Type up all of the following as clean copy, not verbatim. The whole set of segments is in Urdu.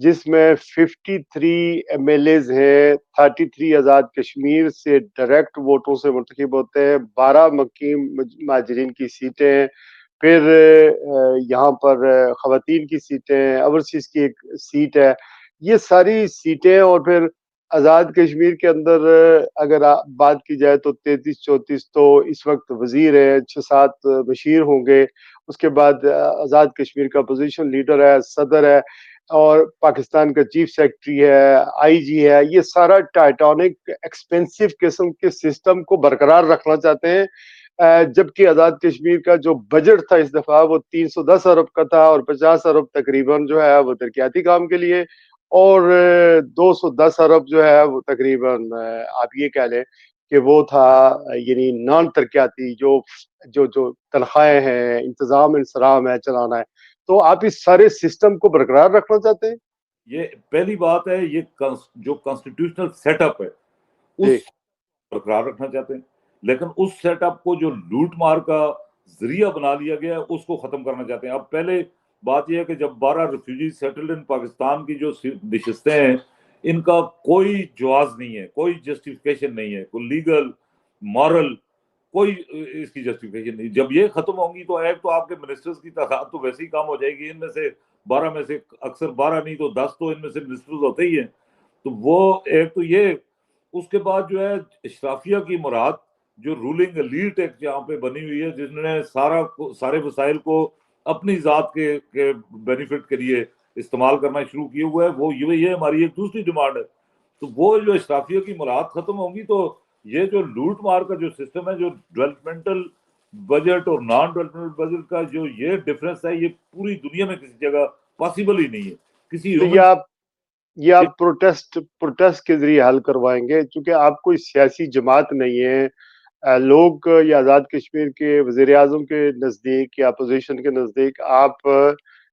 جس میں 53 ایم ایل ایز ہیں، 33 آزاد کشمیر سے ڈائریکٹ ووٹوں سے منتخب ہوتے ہیں، 12 مقیم مہاجرین کی سیٹیں ہیں، پھر یہاں پر خواتین کی سیٹیں، اوورسیز کی ایک سیٹ ہے، یہ ساری سیٹیں. اور پھر آزاد کشمیر کے اندر اگر بات کی جائے تو 33-34 تو اس وقت وزیر ہیں، 6-7 بشیر ہوں گے، اس کے بعد آزاد کشمیر کا اپوزیشن لیڈر ہے، صدر ہے، اور پاکستان کا چیف سیکرٹری ہے، آئی جی ہے. یہ سارا ٹائٹانک ایکسپینسو قسم کے سسٹم کو برقرار رکھنا چاہتے ہیں، جبکہ آزاد کشمیر کا جو بجٹ تھا اس دفعہ وہ 310 ارب کا تھا، اور 50 ارب تقریباً جو ہے وہ ترقیاتی کام کے لیے، اور 210 ارب جو ہے وہ تقریباً آپ یہ کہہ لیں کہ وہ تھا یعنی نان ترقیاتی، جو جو جو تنخواہیں ہیں، انتظام انصرام ہے، چلانا ہے. تو آپ اس سارے سسٹم کو برقرار رکھنا چاہتے ہیں؟ یہ پہلی بات ہے، یہ جو کانسٹیٹیوشنل سیٹ اپ ہے اس جی برقرار رکھنا چاہتے ہیں، لیکن اس سیٹ اپ کو جو لوٹ مار کا ذریعہ بنا لیا گیا ہے اس کو ختم کرنا چاہتے ہیں. اب پہلے بات یہ ہے کہ جب 12 ریفیوجی سیٹلڈ ان پاکستان کی جو نشستیں ہیں، ان کا کوئی جواز نہیں ہے، کوئی جسٹیفیکیشن نہیں ہے، کوئی لیگل مورل کوئی اس کی جسٹیفیکیشن نہیں. جب یہ ختم ہوں گی تو ایک تو آپ کے منسٹرز کی تعداد تو ویسے ہی کم ہو جائے گی، ان میں سے 12 میں سے اکثر 12 نہیں تو 10 تو ان میں سے منسٹرز ہوتے ہی ہیں. تو وہ ایک تو یہ، اس کے بعد جو ہے اشرافیہ کی مراد جو رولنگ ایلیٹ ایک یہاں پہ بنی ہوئی ہے، جس نے سارے وسائل کو اپنی ذات کے بینیفٹ کے لیے استعمال کرنا شروع کیے ہوئے ہے، وہ یہ ہماری ایک دوسری ڈیمانڈ ہے. تو وہ جو اشرافیہ کی مراد ختم ہوں گی تو یہ جو لوٹ مار کا جو سسٹم ہے، جو ڈیولپمنٹل بجٹ اور نان ڈیولپمنٹ بجٹ کا جو یہ ڈفرنس ہے، یہ پوری دنیا میں کسی جگہ پاسبل ہی نہیں ہے. کسی تو ہیومن یہ آپ پروٹیسٹ کے ذریعے حل کروائیں گے، چونکہ آپ کوئی سیاسی جماعت نہیں ہے. لوگ یا آزاد کشمیر کے وزیر اعظم کے نزدیک یا اپوزیشن کے نزدیک آپ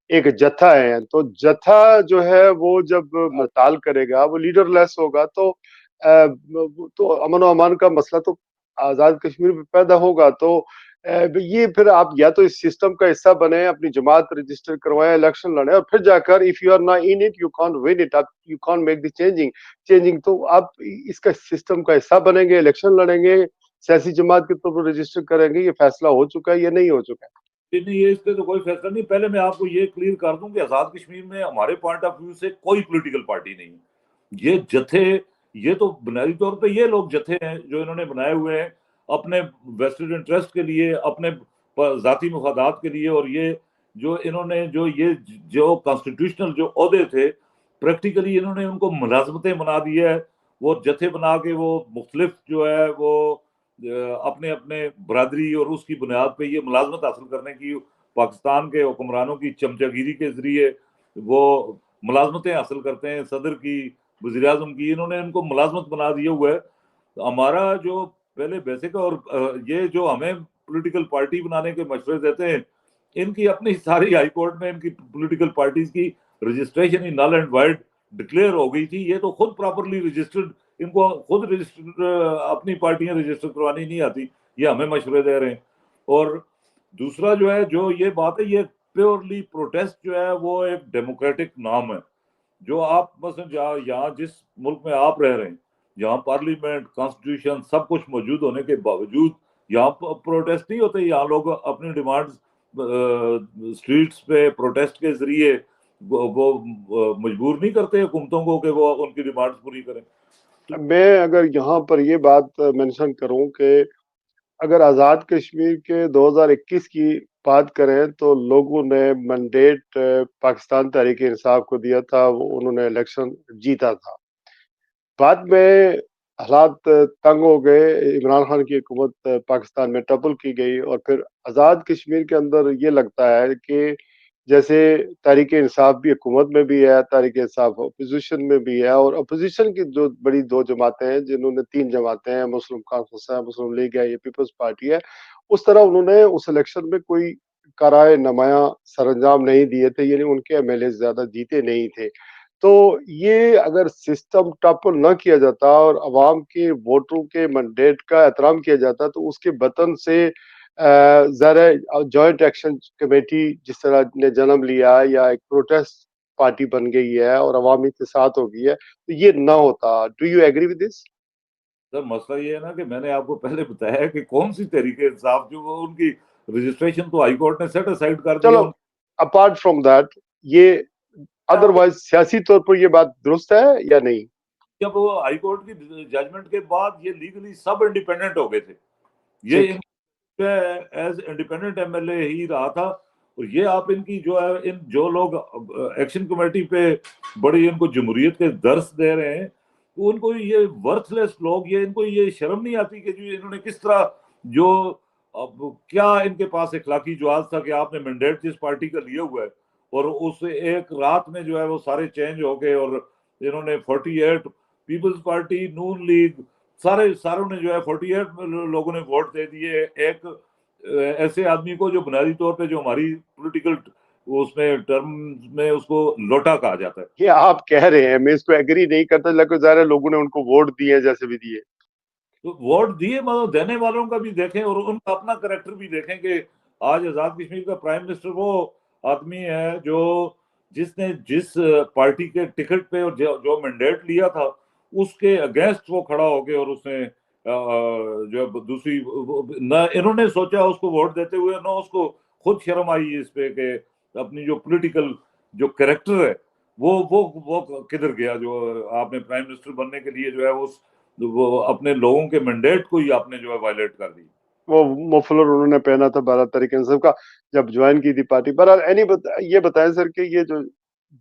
ایک جتھا ہیں، تو جتھا جو ہے وہ جب ہڑتال کرے گا وہ لیڈر لیس ہوگا، تو امن و امان کا مسئلہ تو آزاد کشمیر میں پیدا ہوگا. تو یہ پھر آپ یا تو اس سسٹم کا حصہ بنے، اپنی جماعت رجسٹر کروائیں، الیکشن لڑیں، اور پھر جا کر if you are not in it you can't win it, you can't make the changing. تو آپ اس کا سسٹم کا حصہ بنیں گے، الیکشن لڑیں گے، سیاسی جماعت کے طور پر رجسٹر کریں گے. یہ فیصلہ ہو چکا ہے یا نہیں ہو چکا ہے؟ نہیں، یہ اس پہ تو کوئی فیصلہ نہیں. پہلے میں آپ کو یہ کلیئر کر دوں کہ آزاد کشمیر میں ہمارے پوائنٹ آف ویو سے کوئی پولیٹیکل پارٹی نہیں ہے. یہ جتھے، یہ تو بنیادی طور پہ یہ لوگ جتھے ہیں جو انہوں نے بنائے ہوئے ہیں اپنے ویسٹڈ انٹرسٹ کے لیے، اپنے ذاتی مفادات کے لیے. اور یہ جو انہوں نے جو کانسٹیٹیوشنل جو عہدے تھے، پریکٹیکلی انہوں نے ان کو ملازمتیں بنا دی ہے. وہ جتھے بنا کے وہ مختلف جو ہے وہ اپنے اپنے برادری اور اس کی بنیاد پہ یہ ملازمت حاصل کرنے کی، پاکستان کے حکمرانوں کی چمچہ گیری کے ذریعے وہ ملازمتیں حاصل کرتے ہیں. صدر کی، وزیر اعظم کی، انہوں نے ان کو ملازمت بنا دیا ہوا ہے. ہمارا جو پہلے بیسک، اور یہ جو ہمیں پولیٹیکل پارٹی بنانے کے مشورے دیتے ہیں، ان کی اپنی ساری ہائی کورٹ میں ان کی پولیٹیکل پارٹیز کی رجسٹریشن ہی نل اینڈ وائڈ ڈکلیئر ہو گئی تھی. یہ تو خود پراپرلی رجسٹرڈ، ان کو خود رجسٹر اپنی پارٹیاں رجسٹر کروانی نہیں آتی، یہ ہمیں مشورے دے رہے ہیں. اور دوسرا جو ہے، جو یہ بات ہے، یہ پیورلی پروٹیسٹ جو ہے وہ ایک ڈیموکریٹک نام ہے. جو آپ مثلا یہاں جس ملک میں آپ رہ رہے ہیں، یہاں پارلیمنٹ، کانسٹیٹیوشن سب کچھ موجود ہونے کے باوجود یہاں پروٹیسٹ نہیں ہوتے. یہاں لوگ اپنی ڈیمانڈز اسٹریٹس پہ پروٹیسٹ کے ذریعے وہ مجبور نہیں کرتے حکومتوں کو کہ وہ ان کی ڈیمانڈز پوری کریں. میں اگر یہاں پر یہ بات مینشن کروں کہ اگر آزاد کشمیر کے 2021 کی بات کریں تو لوگوں نے منڈیٹ پاکستان تحریک انصاف کو دیا تھا، انہوں نے الیکشن جیتا تھا. بعد میں حالات تنگ ہو گئے، عمران خان کی حکومت پاکستان میں ٹپل کی گئی، اور پھر آزاد کشمیر کے اندر یہ لگتا ہے کہ جیسے تحریک انصاف بھی حکومت میں بھی ہے، تحریک انصاف اپوزیشن میں بھی ہے، اور اپوزیشن کی جو بڑی 2 جماعتیں ہیں، جنہوں نے 3 جماعتیں ہیں، مسلم کانفرنس ہے، مسلم لیگ ہے، یہ پیپلز پارٹی ہے، اس طرح انہوں نے اس الیکشن میں کوئی کارائے نمایاں سر انجام نہیں دیے تھے، یعنی ان کے ایم ایل اے زیادہ جیتے نہیں تھے. تو یہ اگر سسٹم ٹاپل نہ کیا جاتا اور عوام کے ووٹوں کے منڈیٹ کا احترام کیا جاتا تو اس کے بطن سے ظاہر جوائنٹ ایکشن کمیٹی جس طرح نے جنم لیا، یا ایک پروٹیسٹ پارٹی بن گئی ہے اور عوامی اتحاد ہو گئی ہے, تو یہ نہ ہوتا. Do you agree with this? Sir مسئلہ یہ ہے نا کہ میں نے آپ کو پہلے بتایا کہ کون سی تحریک انصاف جو وہ ان کی رجسٹریشن تو ہائی کورٹ نے سیٹ اسائڈ کر دیا. چلو اپارٹ فرام دیٹ, یہ ادروائز سیاسی طور پر یہ بات درست ہے یا نہیں؟ جب وہ ہائی کورٹ کی ججمنٹ کے بعد یہ لیگلی سب انڈیپینڈنٹ ہو گئے تھے, یہ as independent M L A ہی رہا تھا. اور یہ آپ ان کی جو ہے ان جو لوگ ایکشن کمیٹی پہ بڑی ان کو جمہوریت کے درس دے رہے ہیں, تو ان کو یہ ورتھ لیس لوگ, یہ ان کو یہ شرم نہیں آتی کہ جو انہوں نے کس طرح جو اب کیا ان کے پاس اخلاقی جواز تھا کہ آپ نے مینڈیٹ جس پارٹی کا لیا ہوا ہے اور اس ایک رات میں جو ہے وہ سارے چینج ہو گئے, اور انہوں نے 48 پیپلز پارٹی, نون لیگ, ساروں نے جو ہے 48 لوگوں نے ووٹ دے دیے ایک ایسے آدمی کو جو بنیادی طور پہ جو ہماری پولیٹیکل اس میں ٹرم میں اس کو لوٹا کہا جاتا ہے. یہ آپ کہہ رہے ہیں, میں اس کو ایگری نہیں کرتا, لیکن ظاہر ہے لوگوں نے ان کو ووٹ دیے جیسے بھی دیے. تو ووٹ دیے مطلب دینے والوں کا بھی دیکھیں اور ان کا اپنا کریکٹر بھی دیکھیں کہ آج آزاد کشمیر کا پرائم منسٹر وہ آدمی ہے جو جس نے جس پارٹی کے ٹکٹ پہ اور جو مینڈیٹ لیا تھا اس کے اگینسٹ وہ کھڑا ہو گیا, اور اس نے جو دوسری نہ انہوں نے سوچا اس کو ووٹ دیتے ہوئے, نہ اس کو خود شرم آئی اس پہ کہ اپنی جو پولیٹیکل جو کریکٹر ہے وہ کدھر گیا, جو آپ نے پرائم منسٹر بننے کے لیے جو ہے وہ اپنے لوگوں کے مینڈیٹ کو ہی آپ نے جو ہے وائلیٹ کر دی. وہ مفلر انہوں نے پہنا تھا 12 تاریخ انصاف کا جب جوائن کی تھی پارٹی. بہرحال یہ بتائیں سر کہ یہ جو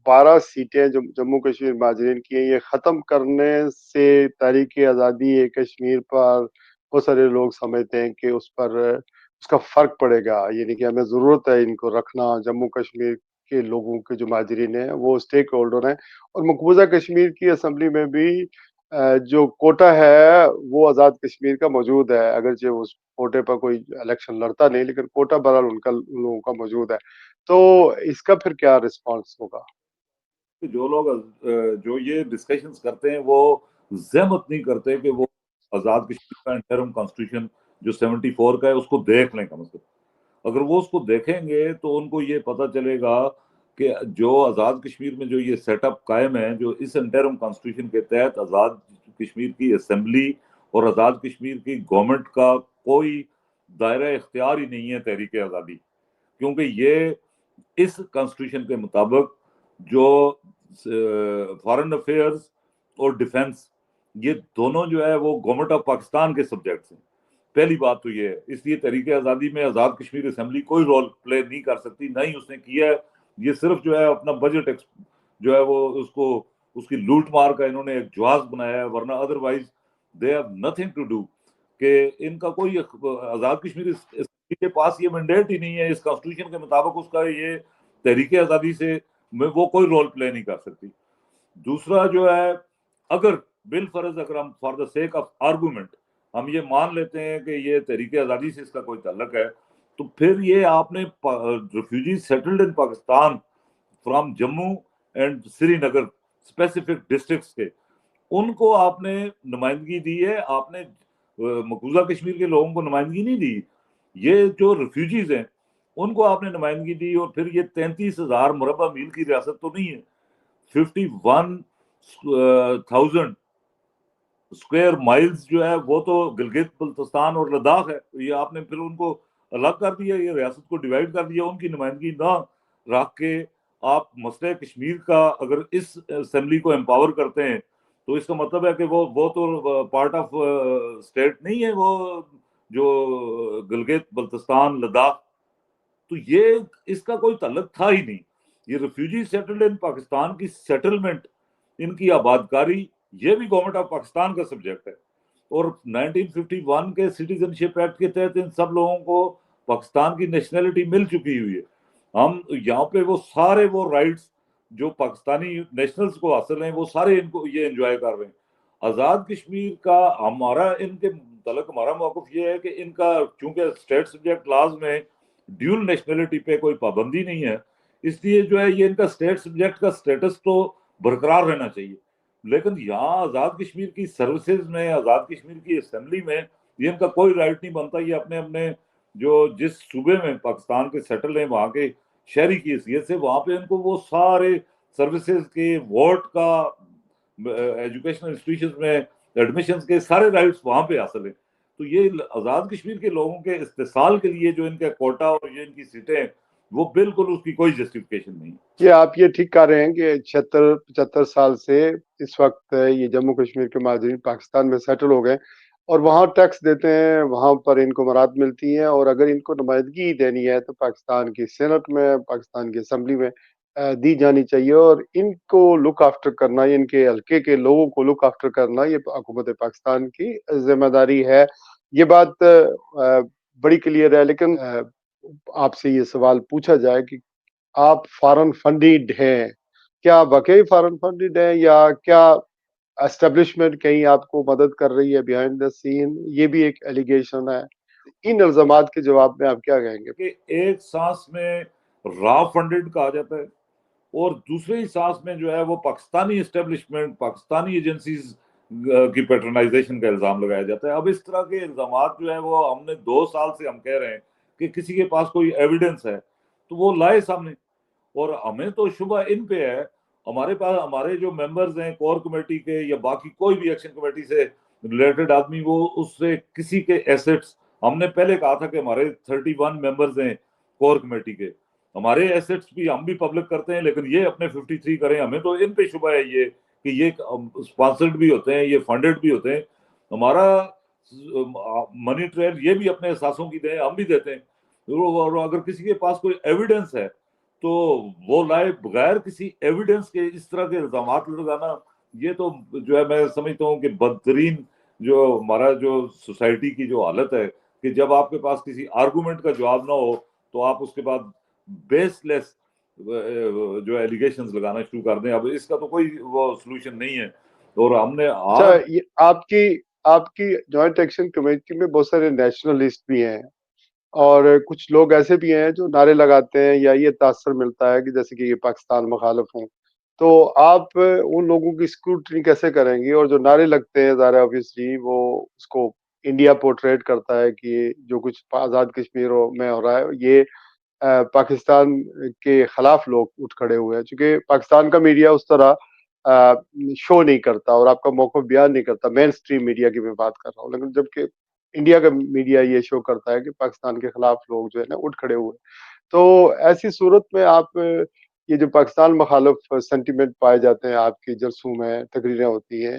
12 سیٹیں جو جموں کشمیر مہاجرین کی ہیں, یہ ختم کرنے سے تحریک آزادی کشمیر پر بہت سارے لوگ سمجھتے ہیں کہ اس پر اس کا فرق پڑے گا, یعنی کہ ہمیں ضرورت ہے ان کو رکھنا. جموں کشمیر کے لوگوں کے جو مہاجرین ہیں وہ اسٹیک ہولڈر ہیں, اور مقبوضہ کشمیر کی اسمبلی میں بھی جو کوٹا ہے وہ آزاد کشمیر کا موجود ہے, اگرچہ اس کوٹے پر کوئی الیکشن لڑتا نہیں, لیکن کوٹا بہرحال ان لوگوں کا موجود ہے. تو اس کا پھر کیا رسپانس ہوگا؟ جو لوگ جو یہ ڈسکشنز کرتے ہیں وہ زحمت نہیں کرتے کہ وہ آزاد کشمیر کا انٹرم کانسٹیٹیوشن جو 74 کا ہے اس کو دیکھ لیں. کم از کم اگر وہ اس کو دیکھیں گے تو ان کو یہ پتہ چلے گا کہ جو آزاد کشمیر میں جو یہ سیٹ اپ قائم ہے, جو اس انٹرم کانسٹیٹیوشن کے تحت آزاد کشمیر کی اسمبلی اور آزاد کشمیر کی گورنمنٹ کا کوئی دائرہ اختیار ہی نہیں ہے تحریک آزادی, کیونکہ یہ اس کانسٹیٹیوشن کے مطابق جو فارن افیئرز اور ڈیفنس یہ دونوں جو ہے وہ گورنمنٹ آف پاکستان کے سبجیکٹس ہیں. پہلی بات تو یہ ہے, اس لیے تحریک آزادی میں آزاد کشمیر اسمبلی کوئی رول پلے نہیں کر سکتی, نہ ہی اس نے کیا ہے. یہ صرف جو ہے اپنا بجٹ جو ہے وہ اس کی لوٹ مار کا انہوں نے ایک جواز بنایا ہے, ورنہ otherwise they have nothing to do. کہ ان کا کوئی آزاد کشمیر اسمبلی کے پاس یہ مینڈیٹ ہی نہیں ہے, اس کانسٹیٹیوشن کے مطابق اس کا یہ تحریک آزادی سے وہ کوئی رول پلے نہیں کر سکتی. دوسرا جو ہے اگر بالفرض اگر ہم for the sake of argument ہم یہ مان لیتے ہیں کہ یہ تحریک آزادی سے اس کا کوئی تعلق ہے, تو پھر یہ آپ نے refugee settled in Pakistan from Jammu and Sri Nagar specific districts کے, ان کو آپ نے نمائندگی دی ہے, آپ نے مقبوضہ کشمیر کے لوگوں کو نمائندگی نہیں دی. یہ جو ریفیوجیز ہیں ان کو آپ نے نمائندگی دی, اور پھر یہ 33,000 مربع میل کی ریاست تو نہیں ہے, 51,000 اسکوائر مائلز جو ہے وہ تو گلگت بلتستان اور لداخ ہے. یہ آپ نے پھر ان کو الگ کر دیا, یہ ریاست کو ڈیوائڈ کر دیا, ان کی نمائندگی نہ رکھ کے آپ مسئلہ کشمیر کا اگر اس اسمبلی کو امپاور کرتے ہیں تو اس کا مطلب ہے کہ وہ تو پارٹ آف اسٹیٹ نہیں ہے, وہ جو گلگت بلتستان لداخ, تو یہ اس کا کوئی تعلق تھا ہی نہیں. یہ ریفیوجی سیٹلڈ ان پاکستان کی سیٹلمنٹ, ان کی آبادکاری, یہ بھی گورنمنٹ آف پاکستان کا سبجیکٹ ہے. اور 1951 کے سٹیزن شپ ایکٹ کے تحت ان سب لوگوں کو پاکستان کی نیشنلٹی مل چکی ہوئی ہے. ہم یہاں پہ وہ سارے وہ رائٹس جو پاکستانی نیشنلز کو حاصل ہیں وہ سارے ان کو یہ انجوائے کر رہے ہیں. آزاد کشمیر کا ہمارا ان کے متعلق ہمارا موقف یہ ہے کہ ان کا چونکہ اسٹیٹ سبجیکٹ لاز میں ڈیول نیشنلٹی پہ کوئی پابندی نہیں ہے, اس لیے جو ہے یہ ان کا اسٹیٹ سبجیکٹ کا اسٹیٹس تو برقرار رہنا چاہیے. لیکن یہاں آزاد کشمیر کی سروسز میں, آزاد کشمیر کی اسمبلی میں یہ ان کا کوئی رائٹ نہیں بنتا. یہ اپنے اپنے جو جس صوبے میں پاکستان کے سیٹل ہیں وہاں کے شہری کی حیثیت سے وہاں پہ ان کو وہ سارے سروسز کے، ووٹ کا، ایجوکیشنل انسٹیٹیوشنز میں ایڈمیشنز کے سارے رائٹس وہاں پہ حاصل ہیں. تو یہ آزاد کشمیر کے لوگوں کے استحصال کے لیے جو ان کا کوٹا اور یہ ان کی سیٹیں ہیں وہ بالکل اس کی کوئی جسٹیفیکیشن نہیں. یہ آپ یہ ٹھیک کہہ رہے ہیں کہ 76-75 سال سے اس وقت یہ جموں کشمیر کے مہاجرین پاکستان میں سیٹل ہو گئے اور وہاں ٹیکس دیتے ہیں، وہاں پر ان کو مراد ملتی ہیں، اور اگر ان کو نمائندگی دینی ہے تو پاکستان کی سینٹ میں، پاکستان کی اسمبلی میں دی جانی چاہیے، اور ان کو لک آفٹر کرنا، ان کے حلقے کے لوگوں کو لک آفٹر کرنا یہ حکومت پاکستان کی ذمہ داری ہے. یہ بات بڑی کلیئر ہے. لیکن آپ سے یہ سوال پوچھا جائے کہ آپ فارن فنڈیڈ ہیں، کیا واقعی فارن فنڈیڈ ہیں یا کیا اسٹیبلشمنٹ کہیں آپ کو مدد کر رہی ہے بیہائنڈ دا سین؟ یہ بھی ایک ایلیگیشن ہے. ان الزامات کے جواب میں آپ کیا کہیں گے؟ کہ ایک سانس میں را فنڈڈ کہا جاتا ہے اور دوسری سانس میں جو ہے وہ پاکستانی اسٹیبلشمنٹ، پاکستانی ایجنسیز کی پیٹرنائزیشن کا الزام لگایا جاتا ہے. اب اس طرح کے الزامات جو ہیں وہ ہم نے 2 سال سے ہم کہہ رہے ہیں کہ کسی کے پاس کوئی ایویڈنس ہے تو وہ لائے سامنے، اور ہمیں تو شبہ ان پہ ہے. ہمارے پاس ہمارے جو ممبرز ہیں کور کمیٹی کے یا باقی کوئی بھی ایکشن کمیٹی سے ریلیٹڈ آدمی، وہ اس سے کسی کے ایسٹس، ہم نے پہلے کہا تھا کہ ہمارے 31 ممبرز ہیں کور کمیٹی کے، ہمارے ایسٹس بھی ہم بھی پبلک کرتے ہیں، لیکن یہ اپنے 53 کریں. ہمیں تو ان پہ شبہ ہے یہ کہ یہ اسپانسرڈ بھی ہوتے ہیں، یہ فنڈڈ بھی ہوتے ہیں. ہمارا منی ٹریل یہ بھی اپنے احساسوں کی دیں، ہم بھی دیتے ہیں. اور اگر کسی کے پاس کوئی ایویڈنس ہے تو وہ لائے. بغیر کسی ایویڈنس کے اس طرح کے الزامات لگانا، یہ تو جو ہے میں سمجھتا ہوں کہ بدترین جو ہمارا جو سوسائٹی کی جو حالت ہے کہ جب آپ کے پاس کسی آرگومنٹ کا جواب نہ ہو تو آپ اس کے بعد بیس لیس جو ایلیگیشنز لگانا شروع کر دیں. اب اس کا تو کوئی وہ سلوشن نہیں ہے. اور ہم نے آپ کی جوائنٹ ایکشن کمیٹی میں بہت سارے نیشنلسٹ بھی ہیں اور کچھ لوگ ایسے بھی ہیں جو نعرے لگاتے ہیں یا یہ تاثر ملتا ہے کہ جیسے کہ یہ پاکستان مخالف ہیں. تو آپ ان لوگوں کی اسکروٹنی کیسے کریں گی؟ اور جو نعرے لگتے ہیں ظاہر آبویسلی وہ اس کو انڈیا پورٹریٹ کرتا ہے کہ جو کچھ آزاد کشمیر میں ہو رہا ہے یہ پاکستان کے خلاف لوگ اٹھ کھڑے ہوئے ہیں. چونکہ پاکستان کا میڈیا اس طرح شو نہیں کرتا اور آپ کا موقف بیان نہیں کرتا. مین سٹریم میڈیا کی میں بات کر رہا ہوں. لیکن جبکہ انڈیا کا میڈیا یہ شو کرتا ہے کہ پاکستان کے خلاف لوگ جو ہے نا اٹھ کھڑے ہوئے. تو ایسی صورت میں آپ یہ جو پاکستان مخالف سینٹیمنٹ پائے جاتے ہیں آپ کی جلسوں میں، تقریریں ہوتی ہیں،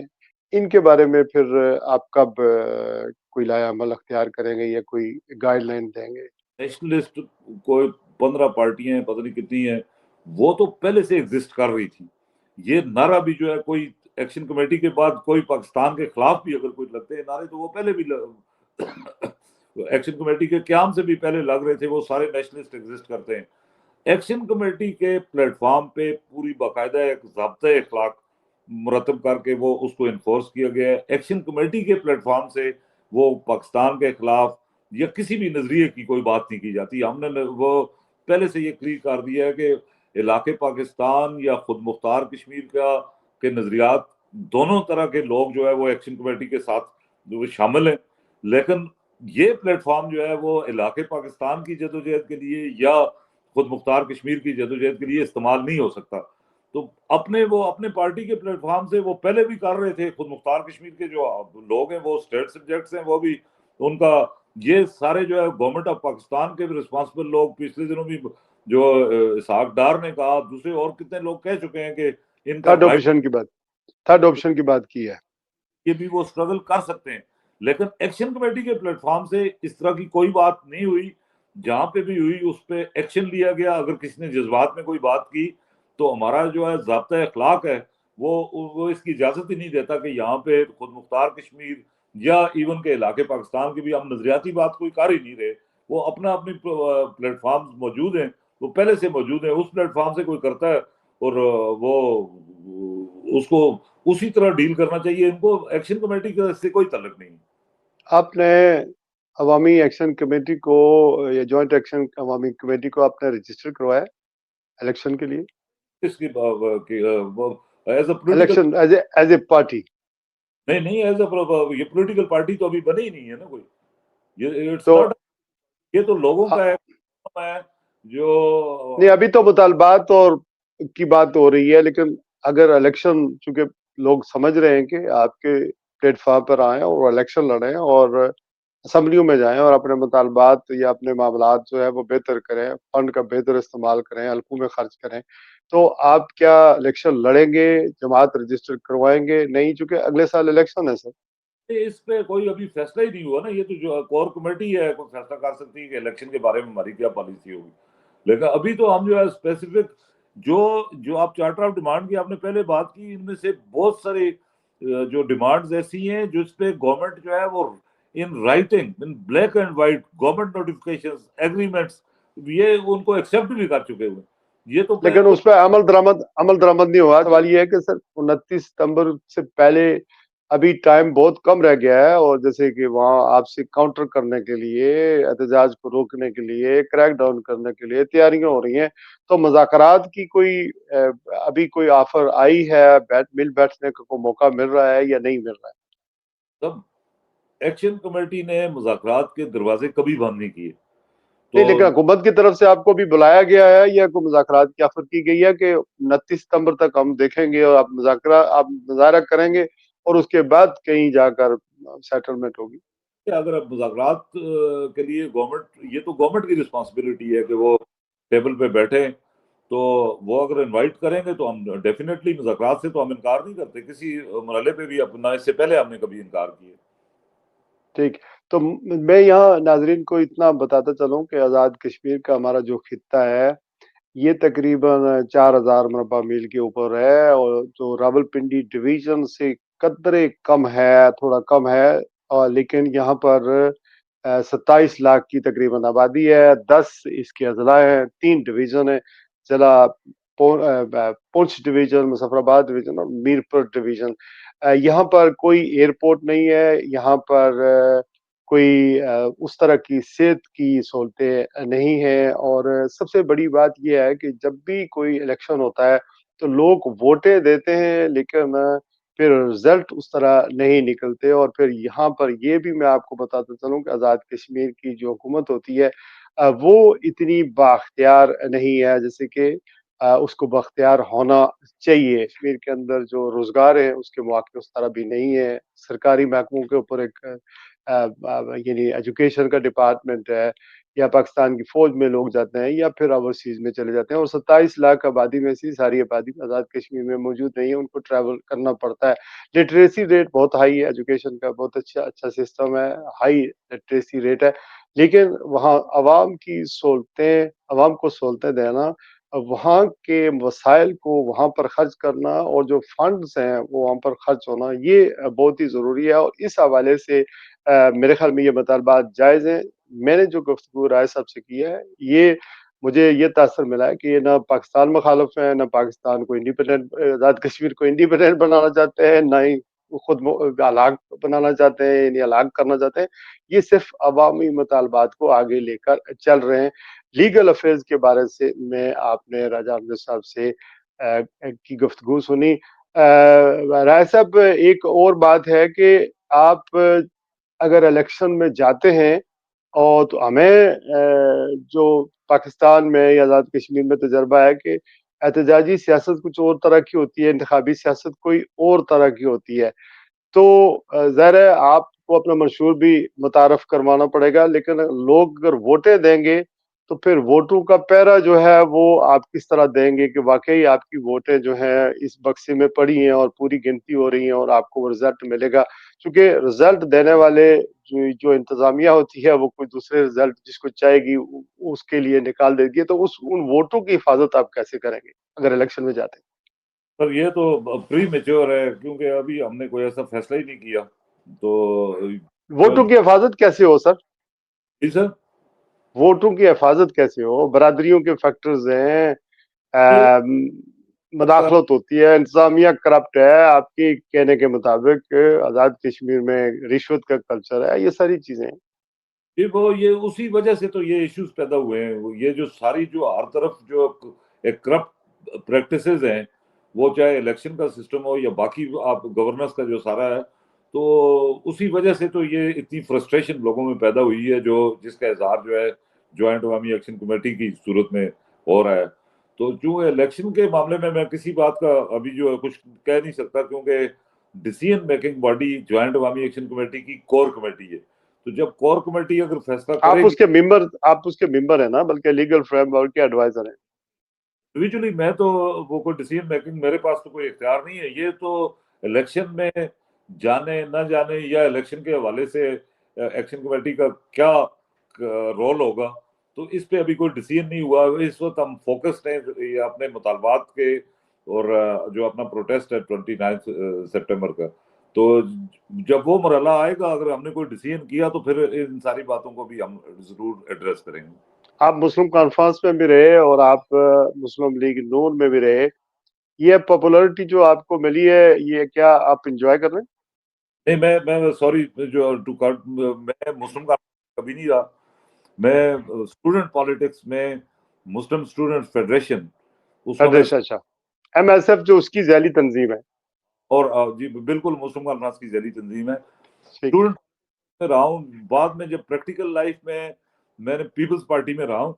ان کے بارے میں پھر آپ کب کوئی لایا عمل اختیار کریں گے یا کوئی گائیڈ لائن دیں گے؟ نیشنلسٹ کوئی 15 پارٹیاں ہیں، پتہ نہیں کتنی ہیں، وہ تو پہلے سے ایگزسٹ کر رہی تھی. یہ نعرہ بھی جو ہے کوئی ایکشن کمیٹی کے بعد کوئی پاکستان کے خلاف بھی اگر کوئی لگتے ہیں نعرے تو وہ پہلے بھی ایکشن کمیٹی کے قیام سے بھی پہلے لگ رہے تھے. وہ سارے نیشنلسٹ ایگزسٹ کرتے ہیں. ایکشن کمیٹی کے پلیٹ فارم پہ پوری باقاعدہ ایک ضابطۂ اخلاق مرتب کر کے وہ اس کو انفورس کیا گیا ہے. ایکشن کمیٹی کے پلیٹ فارم سے وہ پاکستان کے خلاف یا کسی بھی نظریے کی کوئی بات نہیں کی جاتی. ہم نے وہ پہلے سے یہ کلیئر کر دیا ہے کہ علاقے پاکستان یا خود مختار کشمیر کے نظریات، دونوں طرح کے لوگ جو ہے وہ ایکشن کمیٹی کے ساتھ جو شامل ہیں. لیکن یہ پلیٹ فارم جو ہے وہ علاقے پاکستان کی جدوجہد کے لیے یا خود مختار کشمیر کی جدوجہد کے لیے استعمال نہیں ہو سکتا. تو اپنے پارٹی کے پلیٹ فارم سے وہ پہلے بھی کر رہے تھے. خود مختار کشمیر کے جو لوگ ہیں وہ اسٹیٹ سبجیکٹس ہیں، وہ بھی ان کا یہ سارے جو ہے گورنمنٹ آف پاکستان کے بھی رسپانسبل لوگ، پچھلے دنوں بھی جو اسحاق ڈار نے کہا، دوسرے اور کتنے لوگ کہہ چکے ہیں کہ ان کا تھرڈ آپشن کی بات کی ہے، یہ بھی وہ سٹرگل کر سکتے ہیں. لیکن ایکشن کمیٹی کے پلیٹ فارم سے اس طرح کی کوئی بات نہیں ہوئی. جہاں پہ بھی ہوئی اس پہ ایکشن لیا گیا. اگر کسی نے جذبات میں کوئی بات کی تو ہمارا جو ہے ضابطۂ اخلاق ہے وہ اس کی اجازت ہی نہیں دیتا کہ یہاں پہ خود مختار کشمیر یا ایون کے علاقے پاکستان کی بھی ہم نظریاتی بات کوئی کر ہی نہیں رہے. وہ اپنی پلیٹ فارم موجود ہیں، وہ پہلے سے موجود ہیں. اس پلیٹ فارم سے کوئی کرتا ہے اور وہ اس کو اسی طرح ڈیل کرنا چاہیے. ان کو ایکشن کمیٹی سے کوئی تعلق نہیں. آپ نے عوامی ایکشن کمیٹی کو یا جوائنٹ ایکشن عوامی کمیٹی کو آپ نے رجسٹر کروایا الیکشن کے لیے؟ اس کی as a election as a party نہیں ایز اے یہ پولیٹیکل پارٹی تو ابھی بنی ہی نہیں ہے نا کوئی. یہ تو لوگوں کا ہے جو نہیں. ابھی تو مطالبات اور کی بات ہو رہی ہے، لیکن اگر الیکشن، چونکہ لوگ سمجھ رہے ہیں کہ آپ کے پلیٹ فارم پر آئیں اور الیکشن لڑیں اور اسمبلیوں میں جائیں اور اپنے مطالبات یا اپنے معاملات جو ہے وہ بہتر کریں، فنڈ کا بہتر استعمال کریں، حلقوں میں خرچ کریں، تو آپ کیا الیکشن لڑیں گے؟ جماعت رجسٹر کروائیں گے؟ نہیں، چونکہ اگلے سال الیکشن ہے سر۔ اس پہ کوئی ابھی فیصلہ ہی نہیں ہوا نا، یہ تو جو کور کمیٹی ہے کوئی فیصلہ کر سکتی ہے کہ الیکشن کے بارے میں ہماری کیا پالیسی ہوگی، لیکن ابھی تو ہم جو ہے اسپیسیفک جو آپ چارٹر آف ڈیمانڈ کی آپ نے پہلے بات کی، ان میں سے بہت سارے جو ڈیمانڈز ایسی ہیں جس پہ گورنمنٹ جو ہے وہ in writing, in black and white government notifications, agreements, یہ ان کو ایکسیپٹ بھی کر چکے ہوئے، یہ تو لیکن اس پہ عمل درآمد نہیں ہوا۔ سوال یہ ہے کہ سر 29 ستمبر سے پہلے ابھی ٹائم بہت کم رہ گیا ہے، اور جیسے کہ وہاں آپ سے کاؤنٹر کرنے کے لیے، احتجاج کو روکنے کے لیے، کریک ڈاؤن کرنے کے لیے تیاریاں ہو رہی ہیں، تو مذاکرات کی کوئی ابھی کوئی آفر آئی ہے؟ مل بیٹھنے کا کوئی موقع مل رہا ہے یا نہیں مل رہا ہے؟ سب ایکشن کمیٹی نے مذاکرات کے دروازے کبھی بند نہیں کیے، نہیں، تو لیکن حکومت کی طرف سے آپ کو بھی بلایا گیا ہے یا کوئی مذاکرات کی آفر کی گئی ہے کہ 29 ستمبر تک ہم دیکھیں گے اور آپ مظاہرہ کریں گے اور اس کے بعد کہیں جا کر سیٹلمنٹ ہوگی؟ اگر اب مذاکرات کے لیے گورنمنٹ، یہ تو گورنمنٹ کی رسپانسبلٹی ہے کہ وہ ٹیبل پہ بیٹھے، تو وہ اگر انوائٹ کریں گے تو ہم ڈیفینیٹلی مذاکرات سے تو ہم انکار نہیں کرتے، کسی مرحلے پہ بھی اپنا، اس سے پہلے ہم نے کبھی انکار کیا۔ ٹھیک، تو میں یہاں ناظرین کو اتنا بتاتا چلوں کہ آزاد کشمیر کا ہمارا جو خطہ ہے یہ تقریباً 4,000 مربع میل کے اوپر ہے، اور جو راولپنڈی ڈویژن سے قدرے کم ہے، تھوڑا کم ہے، اور لیکن یہاں پر 27 لاکھ کی تقریباً آبادی ہے، 10 اس کے اضلاع ہیں، 3 ڈویژن ہیں، ضلع پونچھ ڈویژن، مظفر آباد ڈویژن اور میرپور ڈویژن۔ یہاں پر کوئی ایئرپورٹ نہیں ہے، یہاں پر کوئی اس طرح کی صحت کی سہولتیں نہیں ہیں، اور سب سے بڑی بات یہ ہے کہ جب بھی کوئی الیکشن ہوتا ہے تو لوگ ووٹیں دیتے ہیں، لیکن پھر رزلٹ اس طرح نہیں نکلتے۔ اور پھر یہاں پر یہ بھی میں آپ کو بتاتا چلوں کہ آزاد کشمیر کی جو حکومت ہوتی ہے وہ اتنی بااختیار نہیں ہے جیسے کہ اس کو بااختیار ہونا چاہیے۔ کشمیر کے اندر جو روزگار ہے اس کے مواقع اس طرح بھی نہیں ہے، سرکاری محکموں کے اوپر ایک یعنی ایجوکیشن کا ڈپارٹمنٹ ہے، یا پاکستان کی فوج میں لوگ جاتے ہیں یا پھر اوورسیز میں چلے جاتے ہیں، اور 27 لاکھ آبادی میں سے ساری آبادی آزاد کشمیر میں موجود نہیں ہے، ان کو ٹریول کرنا پڑتا ہے۔ لٹریسی ریٹ بہت ہائی ہے، ایجوکیشن کا بہت اچھا سسٹم ہے، ہائی لٹریسی ریٹ ہے، لیکن وہاں عوام کو سہولتیں دینا، وہاں کے وسائل کو وہاں پر خرچ کرنا، اور جو فنڈز ہیں وہ وہاں پر خرچ ہونا، یہ بہت ہی ضروری ہے۔ اور اس حوالے سے میرے خیال میں یہ مطالبات جائز ہیں۔ میں نے جو گفتگو رائے صاحب سے کی ہے، یہ مجھے یہ تاثر ملا ہے کہ یہ نہ پاکستان مخالف ہیں، نہ پاکستان کو انڈیپینڈنٹ، آزاد کشمیر کو انڈیپینڈنٹ بنانا چاہتے ہیں، نہ ہی خود الگ بنانا چاہتے ہیں، یعنی الگ کرنا چاہتے ہیں۔ یہ صرف عوامی مطالبات کو آگے لے کر چل رہے ہیں۔ لیگل افیئرز کے بارے سے میں آپ نے راجہ امجد صاحب سے کی گفتگو سنی۔ رائے صاحب، ایک اور بات ہے کہ آپ اگر الیکشن میں جاتے ہیں، اور تو ہمیں جو پاکستان میں یا آزاد کشمیر میں تجربہ ہے کہ احتجاجی سیاست کچھ اور طرح کی ہوتی ہے، انتخابی سیاست کوئی اور طرح کی ہوتی ہے، تو ظاہر ہے آپ کو اپنا منشور بھی متعارف کروانا پڑے گا، لیکن لوگ اگر ووٹیں دیں گے تو پھر ووٹوں کا پیرا جو ہے وہ آپ کس طرح دیں گے کہ واقعی آپ کی ووٹیں جو ہیں اس بکسے میں پڑی ہیں اور پوری گنتی ہو رہی ہیں اور آپ کو رزلٹ ملے گا؟ کیونکہ رزلٹ دینے والے جو انتظامیہ ہوتی ہے وہ کوئی دوسرے رزلٹ جس کو چاہے گی اس کے لیے نکال دے گی، تو ان ووٹوں کی حفاظت آپ کیسے کریں گے اگر الیکشن میں جاتے ہیں؟ پر یہ تو پری میچور ہے، کیونکہ ابھی ہم نے کوئی ایسا فیصلہ ہی نہیں کیا، تو ووٹوں کی حفاظت کیسے ہو سر؟ جی سر، ووٹوں کی حفاظت کیسے ہو؟ برادریوں کے فیکٹرز ہیں، یہ مداخلت ہوتی ہے، انتظامیہ کرپٹ ہے، آپ کے کہنے کے مطابق آزاد کشمیر میں رشوت کا کلچر ہے، یہ ساری چیزیں ہیں۔ یہ اسی وجہ سے تو یہ ایشوز پیدا ہوئے ہیں، یہ جو ساری جو ہر طرف جو ایک کرپٹ پریکٹسز ہیں، وہ چاہے الیکشن کا سسٹم ہو یا باقی آپ گورننس کا جو سارا ہے، تو اسی وجہ سے تو یہ اتنی فرسٹریشن لوگوں میں پیدا ہوئی ہے، جس کا اظہار جو ہے جوائنٹ عوامی ایکشن کمیٹی کی صورت میں ہو رہا ہے۔ تو جو الیکشن کے معاملے میں کسی بات کا ابھی جو ہے کچھ کہہ نہیں سکتا، کیونکہ ڈیسیژن میکنگ باڈی جوائنٹ عوامی ایکشن کمیٹی کی کور کمیٹی ہے. تو جب کور کمیٹی اگر فیصلہ کرے آپ گی، اس کے ممبر ہیں نا، بلکہ لیگل فریم ورک کے ایڈوائزر ہیں. انڈیویجولی میں تو وہ کوئی ڈیسیژن میکنگ میرے پاس تو کوئی اختیار نہیں ہے. یہ تو الیکشن میں جانے نہ جانے یا الیکشن کے حوالے سے ایکشن کمیٹی کا کیا رول ہوگا، تو اس پہ ابھی کوئی ڈیسیژن نہیں ہوا. اس وقت ہم فوکسڈ ہیں یہ اپنے مطالبات کے، اور جو اپنا پروٹیسٹ ہے 29 سپٹمبر کا. تو جب وہ مرحلہ آئے گا، اگر ہم نے کوئی ڈیسیژن کیا تو پھر ان ساری باتوں کو بھی ہم ضرور ایڈریس کریں گے. آپ مسلم کانفرنس میں بھی رہے اور آپ مسلم لیگ نون میں بھی رہے. یہ پاپولرٹی جو آپ کو ملی ہے، یہ کیا آپ انجوائے کر رہے ہیں؟ نہیں، میں سوری جو ٹو کٹ، میں مسلم کا کبھی نہیں رہا. میں اسٹوڈنٹ پالیٹکس میں مسلم اسٹوڈنٹ فیڈریشن اس وقت، اچھا، MSF جو اس کی ذیلی تنظیم ہے. اور جی بالکل مسلم کانفرنس کی ذیلی تنظیم ہے. ٹھیک. اسٹوڈنٹ میں رہا ہوں، بعد میں جب پریکٹیکل لائف میں نے پیپلز پارٹی میں رہا ہوں،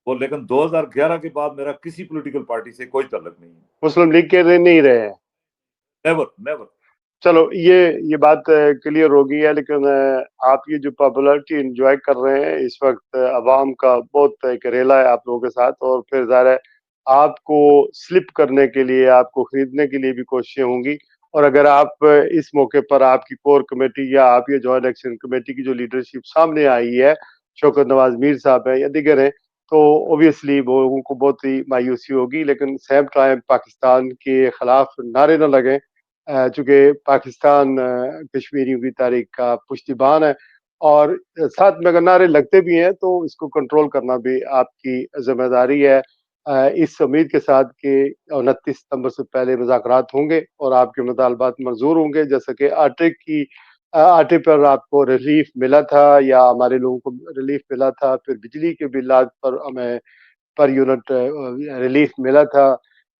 اور لیکن 2011 کے بعد میرا کسی پولیٹیکل پارٹی سے کوئی تعلق نہیں ہے. مسلم لیگ کے نہیں رہے ہیں. نیور. چلو یہ بات کلیئر ہو گئی ہے. لیکن آپ یہ جو پاپولرٹی انجوائے کر رہے ہیں اس وقت، عوام کا بہت ایک ریلا ہے آپ لوگوں کے ساتھ، اور پھر ظاہر ہے آپ کو سلپ کرنے کے لیے، آپ کو خریدنے کے لیے بھی کوششیں ہوں گی. اور اگر آپ اس موقع پر آپ کی کور کمیٹی یا آپ یہ جوائنٹ ایکشن کمیٹی کی جو لیڈرشپ سامنے آئی ہے، شوکت نواز میر صاحب ہیں یا دیگر ہیں، تو اوبیسلی لوگوں کو بہت ہی مایوسی ہوگی. لیکن سیم ٹائم پاکستان کے خلاف نعرے نہ لگیں، چونکہ پاکستان کشمیریوں کی تاریخ کا پشتیبان ہے. اور ساتھ میں اگر نعرے لگتے بھی ہیں تو اس کو کنٹرول کرنا بھی آپ کی ذمہ داری ہے. اس امید کے ساتھ کہ 29 ستمبر سے پہلے مذاکرات ہوں گے اور آپ کے مطالبات منظور ہوں گے. جیسا کہ آٹے پر آپ کو ریلیف ملا تھا یا ہمارے لوگوں کو ریلیف ملا تھا، پھر بجلی کے بلات پر ہمیں پر یونٹ ریلیف ملا تھا.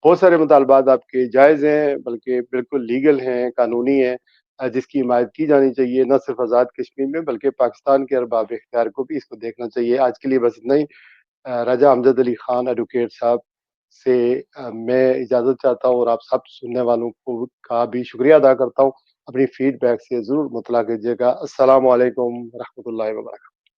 بہت سارے مطالبات آپ کے جائز ہیں، بلکہ بالکل لیگل ہیں، قانونی ہیں، جس کی حمایت کی جانی چاہیے، نہ صرف آزاد کشمیر میں بلکہ پاکستان کے ارباب اختیار کو بھی اس کو دیکھنا چاہیے. آج کے لیے بس اتنا ہی. راجہ امجد علی خان ایڈوکیٹ صاحب سے میں اجازت چاہتا ہوں، اور آپ سب سننے والوں کو کا بھی شکریہ ادا کرتا ہوں. اپنی فیڈ بیک سے ضرور مطلع کیجیے گا. السلام علیکم ورحمۃ اللہ وبرکاتہ.